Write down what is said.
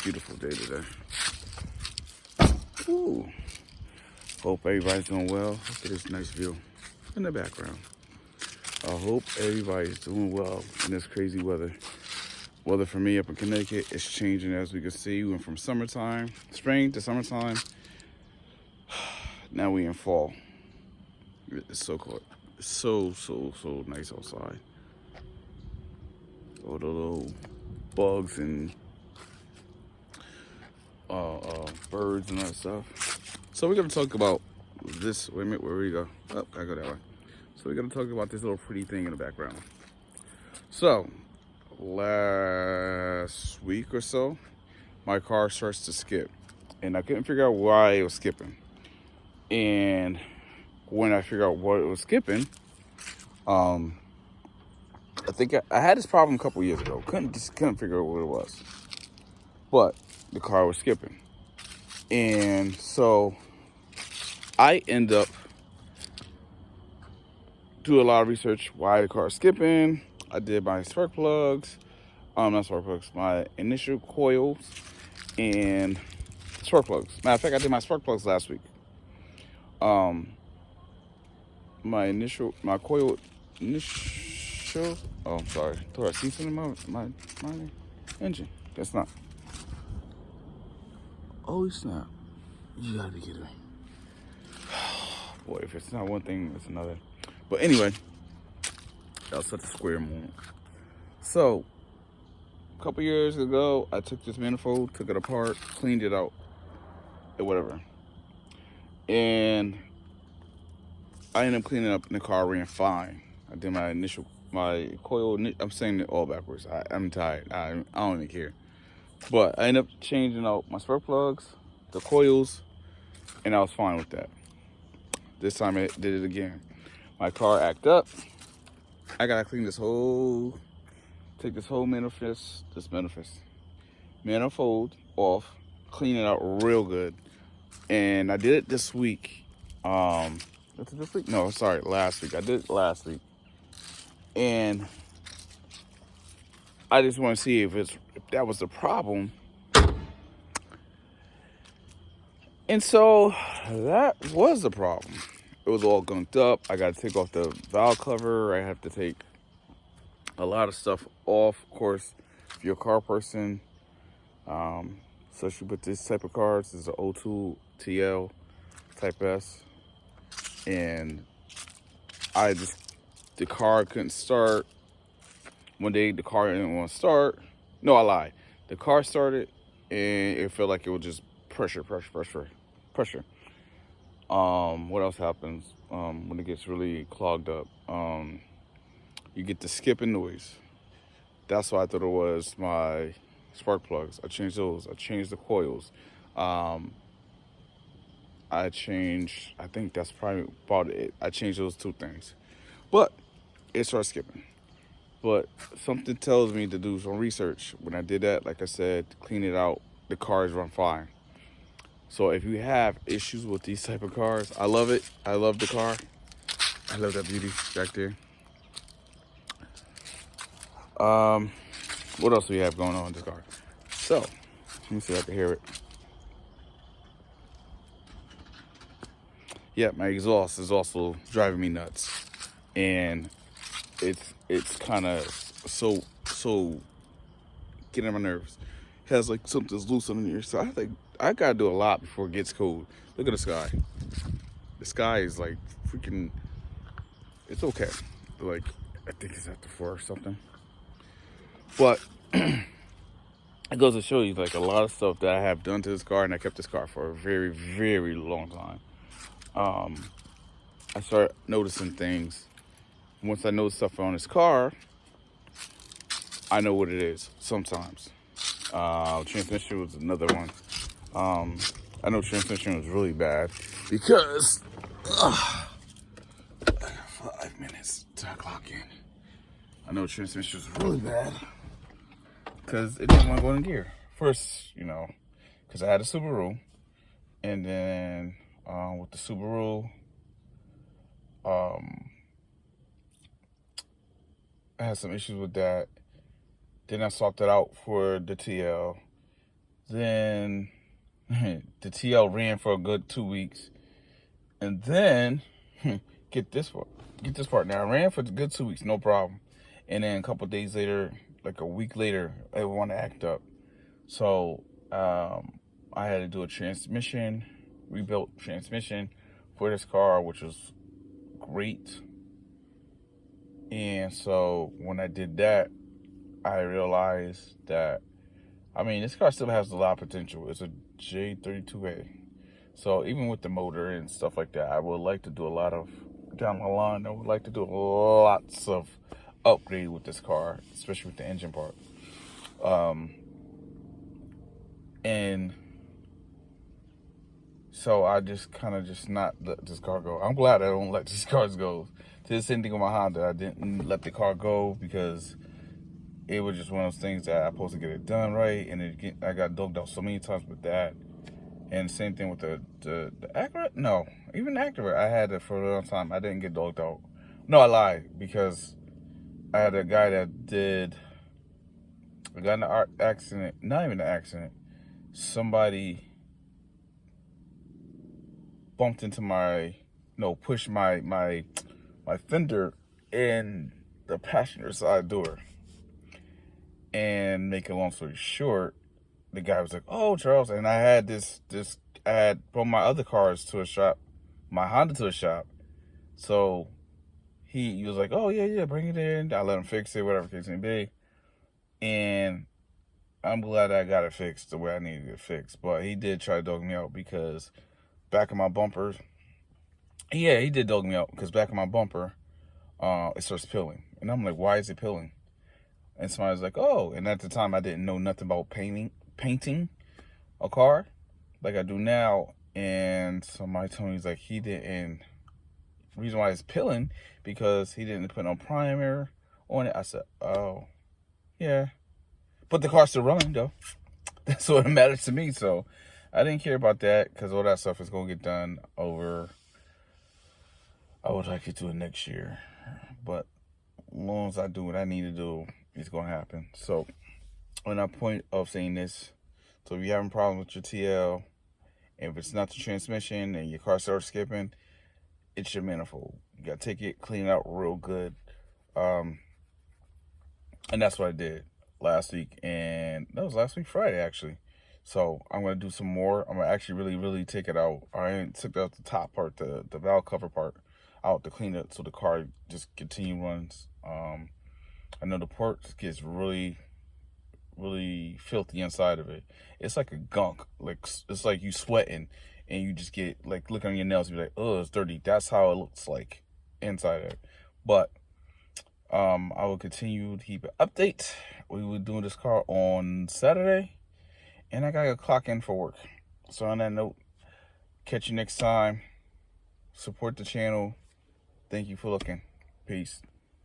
beautiful day today. Ooh. Hope everybody's doing well. Look at this nice view in the background. I hope everybody's doing well in this crazy weather. Weather for me up in Connecticut is changing, as we can see. We went from summertime, spring to summertime. Now we in fall. It's so cold. It's so nice outside. All the little bugs and birds and that stuff. So we're gonna talk about this. Wait a minute, where we go? Oh, I go that way. So we're gonna talk about this little pretty thing in the background. So last week or so, my car starts to skip, and I couldn't figure out why it was skipping. And when I figured out what it was skipping, I think I had this problem a couple years ago. Couldn't figure out what it was, but the car was skipping, and so I end up do a lot of research why the car is skipping. I did my spark plugs, not spark plugs, my initial coils and spark plugs. Matter of fact, I did my spark plugs last week. My coil initial. Oh, I'm sorry. Thought I see something in my engine. Guess not. Oh snap! You gotta be kidding me. Boy, if it's not one thing, it's another. But anyway, that was such a square moment. So, a couple years ago, I took this manifold, took it apart, cleaned it out, and whatever. And I ended up cleaning up, and the car ran fine. I did my coil. I'm saying it all backwards. I'm tired. I don't even care. But I ended up changing out my spark plugs, the coils, and I was fine with that. This time I did it again. My car acted up. I gotta clean take this whole manifold off, clean it out real good. And I did it this week. Was it this week? No, sorry, last week. I did it last week. And I just want to see if that was the problem. And so that was the problem. It was all gunked up. I got to take off the valve cover. I have to take a lot of stuff off. Of course, if you're a car person, especially with this type of cars, this is an Acura TL Type S. And the car couldn't start. One day the car didn't want to start. No, I lied. The car started and it felt like it was just pressure. What else happens when it gets really clogged up? You get the skipping noise. That's what I thought it was, my spark plugs. I changed those. I changed the coils. I think that's probably about it. I changed those two things. But it started skipping. But something tells me to do some research. When I did that, like I said, clean it out, the cars run fine. So if you have issues with these type of cars, I love it. I love the car. I love that beauty back there. What else do we have going on in this car? So, let me see if I can hear it. Yeah, my exhaust is also driving me nuts. And it's kind of so getting on my nerves. It has like something's loose on here. So I think I gotta do a lot before it gets cold. Look at the sky. The sky is like freaking. It's okay. Like I think it's after 4 or something. But it goes to show you like a lot of stuff that I have done to this car, and I kept this car for a very, very long time. I started noticing things. Once I know stuff on this car, I know what it is sometimes. Transmission was another one. I know transmission was really bad because 5 minutes to clock in. I know transmission was really bad because it didn't want to go in gear. First, because I had a Subaru, and then with the Subaru, I had some issues with that. Then I swapped it out for the TL. Then the TL ran for a good 2 weeks. And then, get this part. Now, I ran for a good 2 weeks, no problem. And then a couple days later, like a week later, it wanted to act up. So, I had to do a rebuilt transmission for this car, which was great. And so, when I did that, I realized that, I mean, this car still has a lot of potential. It's a J32A. So even with the motor and stuff like that, I would like to do a lot of, down the line, I would like to do lots of upgrade with this car, especially with the engine part. And so I just kind of just not let this car go. I'm glad I don't let these cars go. To the same thing with my Honda, I didn't let the car go because it was just one of those things that I'm supposed to get it done right, and I got dogged out so many times with that. And the same thing with the Acura. No, even the Acura, I had it for a long time. I didn't get dogged out. No, I lied, because I had a guy that got in an accident. Not even an accident. Somebody bumped into pushed my fender in the passenger side door. And make a long story short, the guy was like, "Oh, Charles," and I had I had brought my other cars to a shop, my Honda to a shop. So he was like, "Oh, yeah, bring it in." I let him fix it, whatever case may be. And I'm glad I got it fixed the way I needed it fixed. But he did try to dog me out because back of my bumper, yeah, he did dog me out because back of my bumper, it starts peeling. And I'm like, "Why is it peeling?" And somebody was like, "Oh," and at the time I didn't know nothing about painting a car like I do now. And somebody told me, he's like, he didn't, reason why it's peeling because he didn't put no primer on it. I said, "Oh, yeah." But the car's still running though. That's what matters to me. So I didn't care about that because all that stuff is going to get done over. I would like to do it next year. But as long as I do what I need to do, it's going to happen. So on that point of saying this, so if you're having problems with your TL, if it's not the transmission and your car starts skipping, it's your manifold. You got to take it, clean it out real good. And that's what I did last week. And that was last week, Friday, actually. So I'm going to do some more. I'm going to actually really take it out. I took out the top part, the valve cover part out to clean it so the car just continue runs. I know the port gets really filthy inside of it. It's like a gunk. Like, it's like you sweating and you just get, like, look on your nails and be like, "Oh, it's dirty." That's how it looks like inside of it. But I will continue to keep an update. We were doing this car on Saturday, and I gotta clock in for work. So on that note, catch you next time. Support the channel. Thank you for looking. Peace.